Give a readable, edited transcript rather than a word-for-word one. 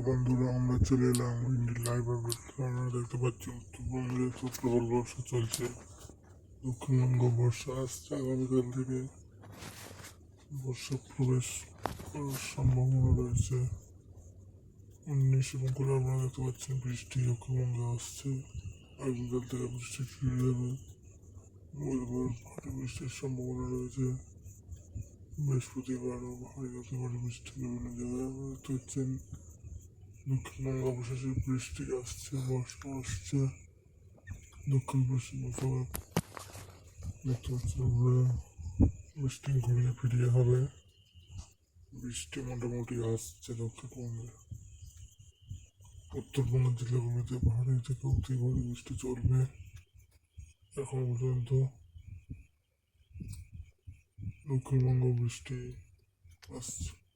বন্ধুরা, আমরা চলে এলাম ইন্ডিয়ান লাইভ আপডেট। আপনারা দেখতে পাচ্ছি উত্তরবঙ্গে তো প্রবল বর্ষা চলছে। দক্ষিণবঙ্গ বর্ষা আসছে, আগামীকাল থেকে বর্ষা প্রবেশ করার সম্ভাবনা রয়েছে। 19 এবং করে আপনারা দেখতে পাচ্ছেন বৃষ্টি দক্ষিণবঙ্গে আসছে। আগামীকাল থেকে বৃষ্টি শুরু হবে। বুধবার ভারী বৃষ্টির সম্ভাবনা রয়েছে। বৃহস্পতিবারও ভারী হতে পারে বৃষ্টি বিভিন্ন জায়গায়। আপনারা দেখতে পাচ্ছেন দক্ষিণবঙ্গ অবশেষে বৃষ্টি আসছে, বর্ষা আসছে। দক্ষিণ পশ্চিম বঙ্গে দেখতে পাচ্ছেন আমরা বৃষ্টি ঘুরিয়ে ফিরিয়ে হবে। বৃষ্টি মোটামুটি আসছে দক্ষিণবঙ্গে। উত্তরবঙ্গের জেলাগুলিতে ভারী থেকে অতি ভারী বৃষ্টি চলবে। এখন পর্যন্ত দক্ষিণবঙ্গ বৃষ্টি আসছে।